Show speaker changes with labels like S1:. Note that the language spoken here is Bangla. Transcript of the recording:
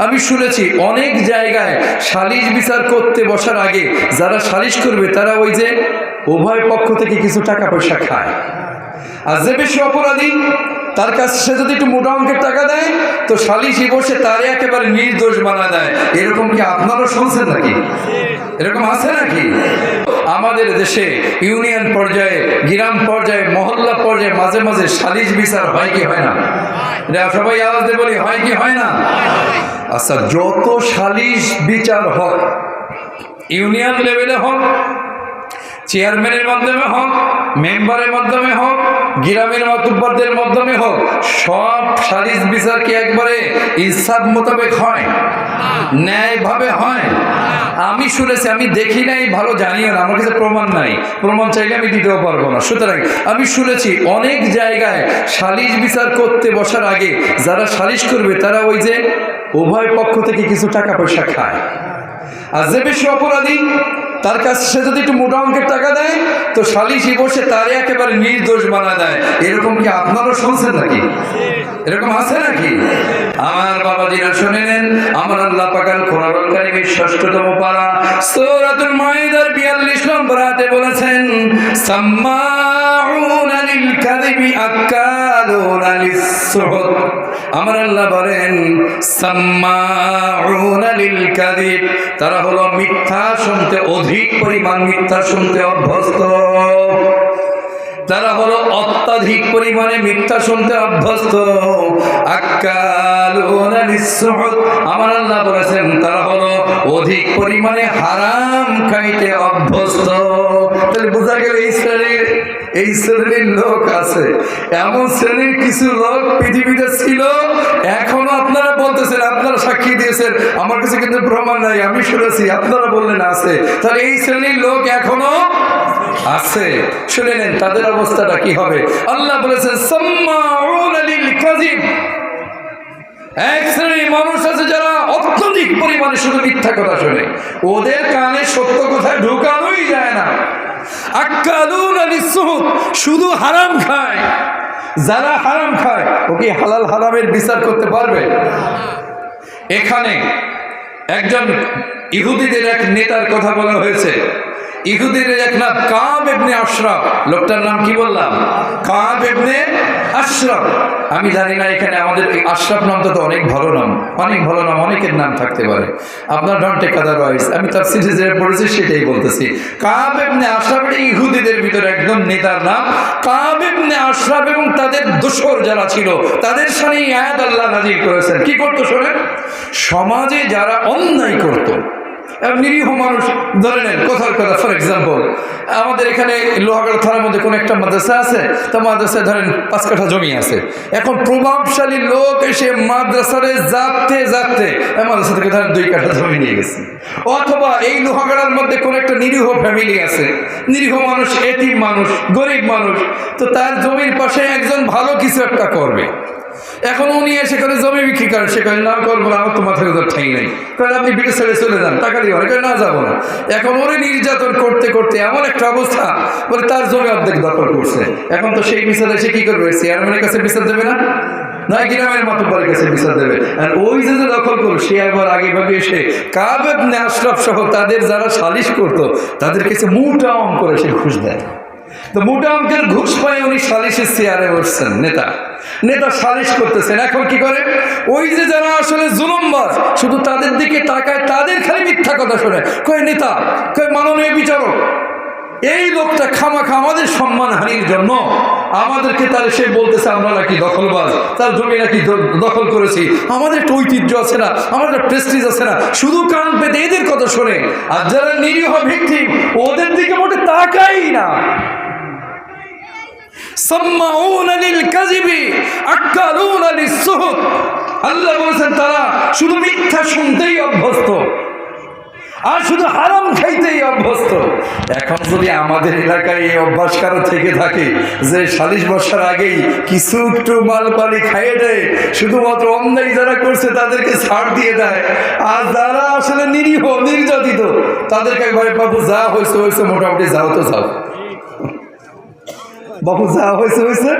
S1: আমি শুনেছি অনেক জায়গায় সালিশ বিচার করতে বসার আগে যারা সালিশ করবে তারা ওই যে উভয় পক্ষ থেকে কিছু টাকা পয়সা খায়। আর যে বেশি অপরাধী তার কাছে সে যদি একটু মোটা অঙ্কের টাকা দেয় তো সালিশি বসে তারে একেবারে নির্দোষ বানা দেয়। এরকম কি আপনারা শুনছেন নাকি? এরকম আছে নাকি? আমাদের দেশে ইউনিয়ন পর্যায়ে, গ্রাম পর্যায়ে, মহল্লা পর্যায়ে মাঝে মাঝে সালিশ বিচার হয় কি হয় না? সবাই আওয়াজ দিয়ে বলি, হয় কি হয় না? আচ্ছা, যত সালিশ বিচার হয় ইউনিয়ন লেভেলে হোক, চেয়ারম্যানের মাধ্যমে হোক, মেম্বারের মাধ্যমে হোক, গ্রামের মাতুব্বরদের মাধ্যমে হোক, সব সালিশ বিচার কি একবারে ইনসাফ মোতাবেক হয়? ন্যায়ভাবে হয়? আমি শুনেছি, আমি দেখি নাই, ভালো জানিও না, আমার কাছে প্রমাণ নাই, প্রমাণ চাইলে আমি দিতেও পারবো না। সুতরাং আমি শুনেছি অনেক জায়গায় সালিশ বিচার করতে বসার আগে যারা সালিশ করবে তারা ওই যে উভয় পক্ষ থেকে কিছু টাকা পয়সা খায়। আর যে বেশি অপরাধী তার কাছে সে যদি একটু মোটা অঙ্কের টাকা দেয় তো সালিশি বসে তারে একেবারে নির্দোষ বানা দেয়। এরকম কি আপনারা শুনছেন নাকি? এরকম আছে নাকি? আমার বাবাজিরা শুনে নেন, আমার আল্লাহ পাক আল কোরআনুল কারীমের ৬ষ্ঠতম পারা সূরাতুল মাইদার ৪২ নম্বর আয়াতে বলেছেন, সাম্মাউনা লিল কাযিবি আক্কালুনা লিস-সুহুত। আমার আল্লাহ বলেন সাম্মাউনা লিল কাযিব, তারা হলো মিথ্যা শুনতে, অধিক পরিমাণ মিথ্যা শুনতে অভ্যস্ত। তারা হলো অত্যাধিক পরিমাণে মিথ্যা শুনতে অভ্যস্ত। আক্কালুনা লিস-সুহুত, আমার আল্লাহ বলেছেন তারা হলো অধিক পরিমাণে হারাম খাইতে অভ্যস্ত। তাহলে বোঝা গেল এই শ্রেণীর লোক আছে। এমন শ্রেণীর কিছু লোক পৃথিবীতে ছিল, এখনো আপনারা বলতেছেন, আপনারা সাক্ষী দিয়েছেন, আমার কাছে কিন্তু প্রমাণ নাই, আমি শুনেছি, আপনারা বললেন আছে। তাহলে এই শ্রেণীর লোক এখনো আছে। শুনে নেন তাদের অবস্থাটা কি হবে। আল্লাহ বলেছেন সাম্মাউনা লিল কাযিব, এক শ্রেণীর মানুষ আছে যারা অত্যধিক পরিমাণে শুধু মিথ্যা কথা শোনে, ওদের কানে সত্য কথা ঢোকানোই যায় না। আক্কালুনা লিস-সুহুত, শুধু হারাম খায়। যারা হারাম খায় ও কি হালাল হারামের বিচার করতে পারবে? এখানে একজন ইহুদিদের এক নেতার কথা বলা হয়েছে। ইহুদিদের এক নাম কাব ইবনে আশরাফ। লোকটার নাম কি বললাম? কাব ইবনে আশরাফ। আমি জানি না এখানে আমাদের এই আশরাফ নামটা তো অনেক ভালো নাম, অনেক ভালো নাম, অনেকের নাম থাকতে পারে। আপনার ডন্ট টেক আদারওয়াইজ, আমি তাফসীরে যেটা পড়েছি সেটাই বলতেছি। কাব ইবনে আশরাফ ইহুদিদের ভিতরে একজন নেতার নাম। কাব ইবনে আশরাফ এবং তাদের দোসর যারা ছিল তাদের সাথে এই আয়াত আল্লাহ নাযিল করেছেন। কি করতো শোনেন, সমাজে যারা অন্যায় করতো, নিরীহ মানুষ, ধরে নেন কথার কথা, ফর এক্সাম্পল আমাদের এখানে লোহাগড়া থানার মধ্যে কোনো একটা মাদ্রাসা আছে, তো মাদ্রাসায় ধরেন ৫ কাঠা জমি আছে। এখন প্রভাবশালী লোক এসে মাদ্রাসারে যাতে মাদ্রাসা থেকে ধরেন ২ কাঠা জমি নিয়ে গেছে। অথবা এই লোহাগড়ার মধ্যে কোনো একটা নিরীহ ফ্যামিলি আছে, নিরীহ মানুষ, এতিম মানুষ, গরিব মানুষ, তো তার জমির পাশে একজন ভালো কিছু একটা করবে। এখন উনি সেখানে জমি বিক্রি করেন, সেখানে না করবো না, আমার তো মাথায় ওদের ঠাই নাই, কারণ আপনি বিদেশ ছেড়ে চলে যান, টাকা দিয়ে অনেকে না যাবো না। এখন ওরে নির্যাতন করতে করতে এমন একটা অবস্থা, বলে তার জমি অর্ধেক দখল করছে। এখন তো সেই বিচার এসে কি করবে? চেয়ারম্যানের কাছে বিচার দেবে না, নয় গ্রামের মাতুব্বরের কাছে বিচার দেবে। আর ওই যে দখল করলো সে আবার আগে ভাবে এসে কাব ইবনে আশরাফ সহ তাদের যারা সালিশ করতো তাদের কাছে মোটা অঙ্ক করে সে ঘুষ দেয়। তো মোটা অঙ্কের ঘুষ পায় উনি সালিশের চেয়ারে বসছেন, নেতা সালিশ করতেছেন। এখন কি করে, ওই যে যারা আসলে জুলুমবাজ শুধু তাদের দিকে তাকায়, তাদের খালি মিথ্যা কথা শোনে, কয় নেতা, কয় মাননীয় বিচারক, এই লোকটা খামাখা আমাদের সম্মান হানির জন্য আমাদেরকে তার সে বলতেছে আমরা নাকি দখলবাজ, তার জমি নাকি দখল করেছি, আমাদের একটা ঐতিহ্য আছে না, আমাদের প্রেস্টিজ আছে না, শুধু কান পেতে এদের কথা শোনে। আর যারা নিরীহ ভিকটিম ওদের দিকে মোটে তাকাই না। সাম্মাউনা লিল কাযিবি আক্কালুনা লিস-সুহুত, আল্লাহ বলেছেন তারা শুধু মিথ্যা শুনতেই অভ্যস্ত আর শুধু হারাম খাইতেই অভ্যস্ত। এখন যদি আমাদের এলাকায় এই অভ্যাস কারো থেকে থাকে যে সালিশ বসার আগেই কিছু একটু মালপালি খাইয়ে দেয়, শুধুমাত্র অন্যায় যারা করছে তাদেরকে ছাড় দিয়ে দেয়, আর যারা আসলে নিরীহ নির্যাতিত তাদেরকে একবারে বাবু যা হয়েছে হয়েছে, মোটামুটি যাও তো যাও, বাবু যা হয়েছে হয়েছে।